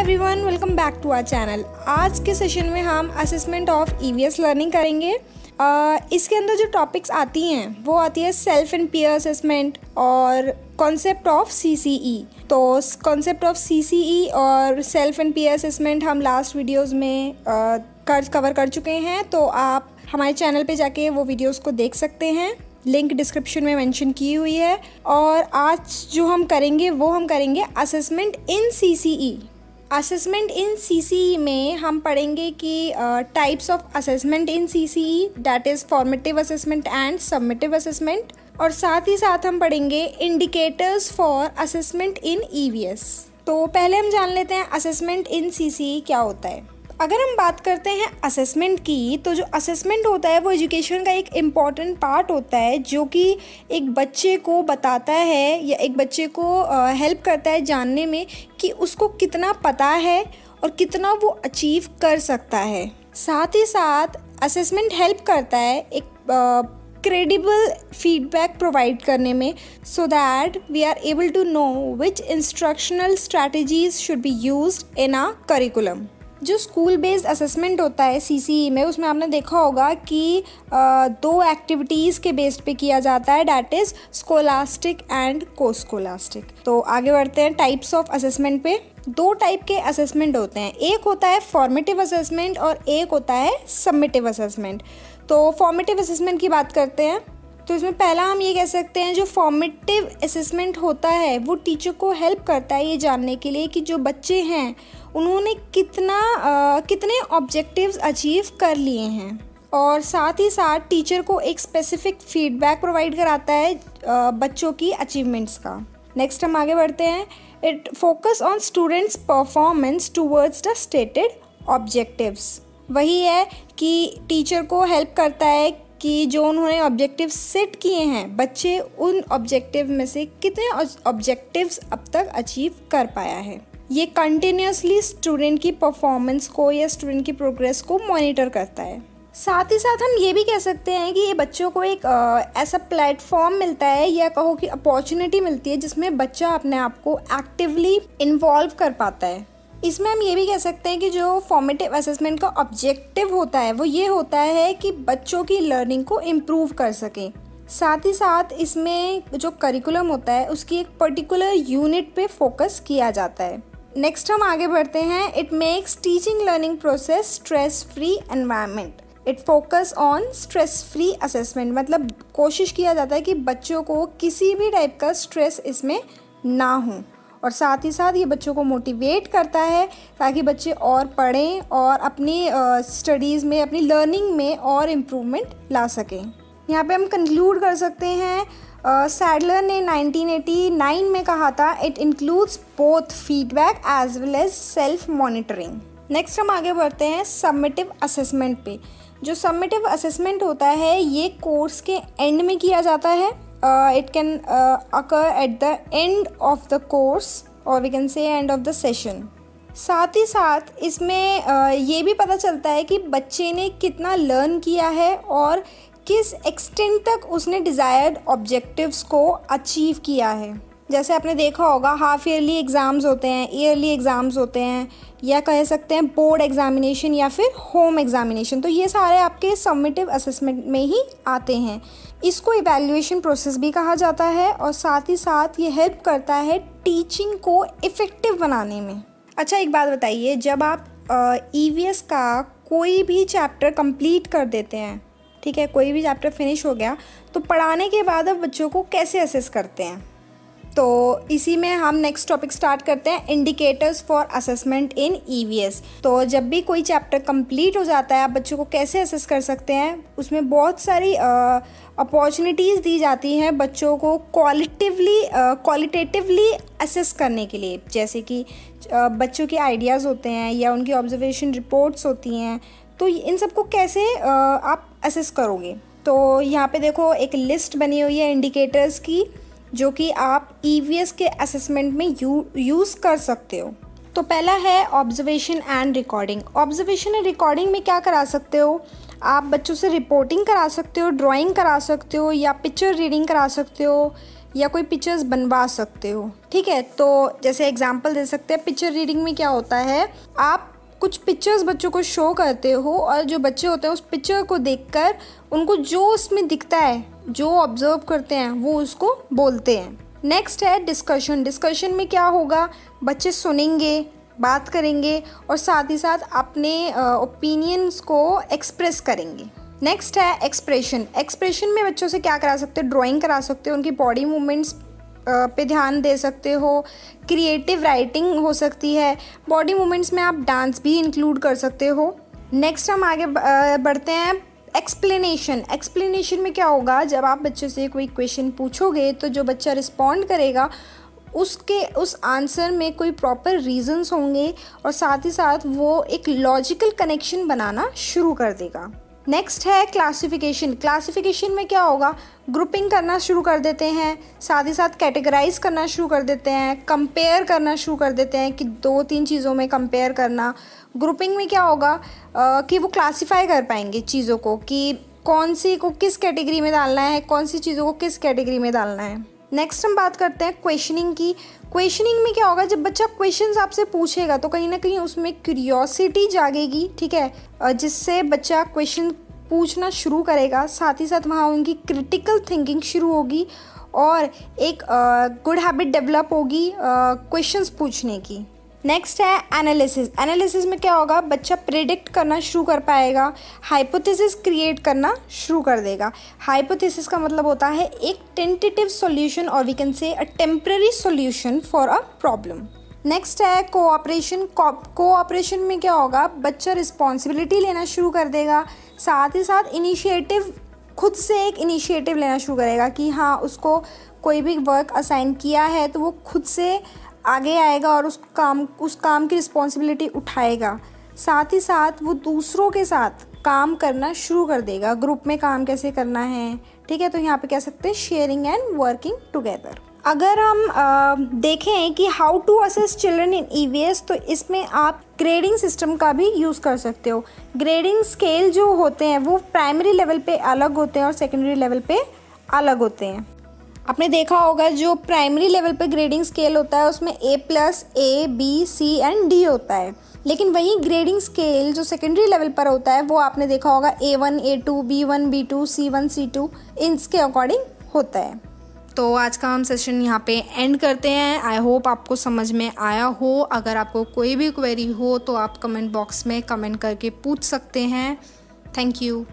Everyone, welcome back to our channel. आज के session में हम असेसमेंट ऑफ ईवीएस लर्निंग करेंगे। इसके अंदर जो टॉपिक्स आती हैं वो आती है सेल्फ एंड पीयर असेसमेंट और कॉन्सेप्ट ऑफ सीसीई। तो कॉन्सेप्ट ऑफ सीसीई और सेल्फ एंड पीयर असेसमेंट हम लास्ट वीडियोस में कवर कर चुके हैं, तो आप हमारे चैनल पे जाके वो वीडियोस को देख सकते हैं। लिंक डिस्क्रिप्शन में मेंशन की हुई है। और आज जो हम करेंगे वो हम करेंगे assessment in CCE. Assessment in CCE में हम पढ़ेंगे कि types of assessment in CCE, that is formative assessment and submissive assessment. और साथ ही साथ हम पढ़ेंगे indicators for assessment in EVS. तो पहले हम जान लेते हैं असेसमेंट इन सीसीई क्या होता है। अगर हम बात करते हैं असेसमेंट की, तो जो असेसमेंट होता है वो एजुकेशन का एक इम्पॉर्टेंट पार्ट होता है, जो कि एक बच्चे को बताता है या एक बच्चे को हेल्प करता है जानने में कि उसको कितना पता है और कितना वो अचीव कर सकता है। साथ ही साथ असेसमेंट हेल्प करता है एक क्रेडिबल फीडबैक प्रोवाइड करने में, so that we are able to know which instructional strategies should be used in a curriculum. जो स्कूल बेस्ड असेसमेंट होता है सीसीई में, उसमें आपने देखा होगा कि दो एक्टिविटीज़ के बेस्ड पे किया जाता है, डैट इज़ स्कोलास्टिक एंड कोस्कोलास्टिक। तो आगे बढ़ते हैं टाइप्स ऑफ असेसमेंट पे। दो टाइप के असेसमेंट होते हैं, एक होता है फॉर्मेटिव असेसमेंट और एक होता है सबमिटिव असेसमेंट। तो फॉर्मेटिव असेसमेंट की बात करते हैं, तो इसमें पहला हम ये कह सकते हैं जो फॉर्मेटिव असेसमेंट होता है वो टीचर को हेल्प करता है ये जानने के लिए कि जो बच्चे हैं उन्होंने कितने ऑब्जेक्टिव्स अचीव कर लिए हैं। और साथ ही साथ टीचर को एक स्पेसिफिक फीडबैक प्रोवाइड कराता है बच्चों की अचीवमेंट्स का। नेक्स्ट हम आगे बढ़ते हैं। It focus on students performance towards the stated objectives. वही है कि टीचर को हेल्प करता है कि जो उन्होंने ऑब्जेक्टिव सेट किए हैं, बच्चे उन ऑब्जेक्टिव में से कितने ऑब्जेक्टिव्स अब तक अचीव कर पाया है। ये कंटिन्यूसली स्टूडेंट की परफॉर्मेंस को या स्टूडेंट की प्रोग्रेस को मॉनिटर करता है। साथ ही साथ हम ये भी कह सकते हैं कि ये बच्चों को एक ऐसा प्लेटफॉर्म मिलता है या कहो कि अपॉर्चुनिटी मिलती है जिसमें बच्चा अपने आप को एक्टिवली इन्वॉल्व कर पाता है। इसमें हम ये भी कह सकते हैं कि जो फॉर्मेटिव असेसमेंट का ऑब्जेक्टिव होता है वो ये होता है कि बच्चों की लर्निंग को इम्प्रूव कर सकें। साथ ही साथ इसमें जो करिकुलम होता है उसकी एक पर्टिकुलर यूनिट पे फोकस किया जाता है। नेक्स्ट हम आगे बढ़ते हैं। It makes teaching learning process stress free environment. It focus on stress free assessment, मतलब कोशिश किया जाता है कि बच्चों को किसी भी टाइप का स्ट्रेस इसमें ना हो। और साथ ही साथ ये बच्चों को मोटिवेट करता है ताकि बच्चे और पढ़ें और अपनी स्टडीज़ में, अपनी लर्निंग में और इम्प्रूवमेंट ला सकें। यहाँ पे हम कंक्लूड कर सकते हैं, सैडलर ने 1989 में कहा था, it includes both feedback as well as self monitoring. Next हम आगे बढ़ते हैं सबमिटिव असेसमेंट पे। जो सबमिटिव असेसमेंट होता है ये कोर्स के एंड में किया जाता है। It can occur at the end of the course or we can say end of the session। साथ ही साथ इसमें ये भी पता चलता है कि बच्चे ने कितना लर्न किया है और किस एक्सटेंट तक उसने डिज़ायर्ड ऑब्जेक्टिव्स को अचीव किया है। जैसे आपने देखा होगा हाफ ईयरली एग्ज़ाम्स होते हैं, ईयरली एग्ज़ाम्स होते हैं, या कह सकते हैं बोर्ड एग्जामिनेशन या फिर होम एग्जामिनेशन। तो ये सारे आपके सबमिटिव असेसमेंट में ही आते हैं। इसको इवैल्यूएशन प्रोसेस भी कहा जाता है और साथ ही साथ ये हेल्प करता है टीचिंग को इफ़ेक्टिव बनाने में। अच्छा, एक बात बताइए, जब आप ईवीएस का कोई भी चैप्टर कंप्लीट कर देते हैं, ठीक है, कोई भी चैप्टर फिनिश हो गया, तो पढ़ाने के बाद आप बच्चों को कैसे असेस करते हैं? तो इसी में हम नेक्स्ट टॉपिक स्टार्ट करते हैं, indicators for assessment in EVS. तो जब भी कोई चैप्टर कंप्लीट हो जाता है, आप बच्चों को कैसे असेस कर सकते हैं, उसमें बहुत सारी अपॉर्चुनिटीज़ दी जाती हैं बच्चों को क्वालिटेटिवली असेस करने के लिए। जैसे कि बच्चों के आइडियाज़ होते हैं या उनकी ऑब्जर्वेशन रिपोर्ट्स होती हैं, तो इन सबको कैसे आप असेस करोगे। तो यहाँ पे देखो एक लिस्ट बनी हुई है इंडिकेटर्स की, जो कि आप ईवीएस के असेसमेंट में यूज़ कर सकते हो। तो पहला है observation and recording. Observation and recording में क्या करा सकते हो आप? बच्चों से रिपोर्टिंग करा सकते हो, ड्राइंग करा सकते हो, या पिक्चर रीडिंग करा सकते हो, या कोई पिक्चर्स बनवा सकते हो। ठीक है, तो जैसे एग्जांपल दे सकते हैं, पिक्चर रीडिंग में क्या होता है, आप कुछ पिक्चर्स बच्चों को शो करते हो और जो बच्चे होते हैं उस पिक्चर को देखकर उनको जो उसमें दिखता है, जो ऑब्जर्व करते हैं, वो उसको बोलते हैं। नेक्स्ट है डिस्कशन। डिस्कशन में क्या होगा, बच्चे सुनेंगे, बात करेंगे और साथ ही साथ अपने ओपिनियंस को एक्सप्रेस करेंगे। नेक्स्ट है एक्सप्रेशन। एक्सप्रेशन में बच्चों से क्या करा सकते हो, ड्राइंग करा सकते हो, उनकी बॉडी मूवमेंट्स पे ध्यान दे सकते हो, क्रिएटिव राइटिंग हो सकती है, बॉडी मूवमेंट्स में आप डांस भी इंक्लूड कर सकते हो। नेक्स्ट हम आगे बढ़ते हैं एक्सप्लेनेशन। एक्सप्लेनेशन में क्या होगा, जब आप बच्चे से कोई क्वेश्चन पूछोगे तो जो बच्चा रिस्पॉन्ड करेगा उस आंसर में कोई प्रॉपर रीजंस होंगे और साथ ही साथ वो एक लॉजिकल कनेक्शन बनाना शुरू कर देगा। नेक्स्ट है क्लासिफिकेशन। क्लासिफिकेशन में क्या होगा, ग्रुपिंग करना शुरू कर देते हैं, साथ ही साथ कैटेगराइज करना शुरू कर देते हैं, कंपेयर करना शुरू कर देते हैं कि 2-3 चीज़ों में कंपेयर करना। ग्रुपिंग में क्या होगा कि वो क्लासीफाई कर पाएंगे चीज़ों को कि कौन सी को किस कैटेगरी में डालना है, कौन सी चीज़ों को किस कैटेगरी में डालना है। नेक्स्ट हम बात करते हैं क्वेश्चनिंग की। क्वेश्चनिंग में क्या होगा, जब बच्चा क्वेश्चंस आपसे पूछेगा तो कहीं ना कहीं उसमें क्यूरियोसिटी जागेगी। ठीक है, जिससे बच्चा क्वेश्चन पूछना शुरू करेगा, साथ ही साथ वहाँ उनकी क्रिटिकल थिंकिंग शुरू होगी और एक गुड हैबिट डेवलप होगी क्वेश्चंस पूछने की। नेक्स्ट है एनालिसिस। एनालिसिस में क्या होगा, बच्चा प्रेडिक्ट करना शुरू कर पाएगा, हाइपोथेसिस क्रिएट करना शुरू कर देगा। हाइपोथेसिस का मतलब होता है एक टेंटेटिव सॉल्यूशन और we can say a temporary solution for a problem. Next है कोऑपरेशन। कोऑपरेशन में क्या होगा, बच्चा रिस्पॉन्सिबिलिटी लेना शुरू कर देगा, साथ ही साथ इनिशिएटिव, खुद से एक इनिशिएटिव लेना शुरू करेगा कि हाँ उसको कोई भी वर्क असाइन किया है तो वो खुद से आगे आएगा और उस काम की रिस्पॉन्सिबिलिटी उठाएगा। साथ ही साथ वो दूसरों के साथ काम करना शुरू कर देगा, ग्रुप में काम कैसे करना है। ठीक है, तो यहाँ पे कह सकते हैं शेयरिंग एंड वर्किंग टुगेदर। अगर हम देखें कि how to assess children in EVS, तो इसमें आप ग्रेडिंग सिस्टम का भी यूज़ कर सकते हो। ग्रेडिंग स्केल जो होते हैं वो प्राइमरी लेवल पे अलग होते हैं और सेकेंडरी लेवल पे अलग होते हैं। आपने देखा होगा जो प्राइमरी लेवल पे ग्रेडिंग स्केल होता है उसमें A+, A, B, C and D होता है, लेकिन वही ग्रेडिंग स्केल जो सेकेंडरी लेवल पर होता है वो आपने देखा होगा A1, A2, B1, B2, C1, C2 इसके अकॉर्डिंग होता है। तो आज का हम सेशन यहाँ पे एंड करते हैं। आई होप आपको समझ में आया हो। अगर आपको कोई भी क्वेरी हो तो आप कमेंट बॉक्स में कमेंट करके पूछ सकते हैं। Thank you.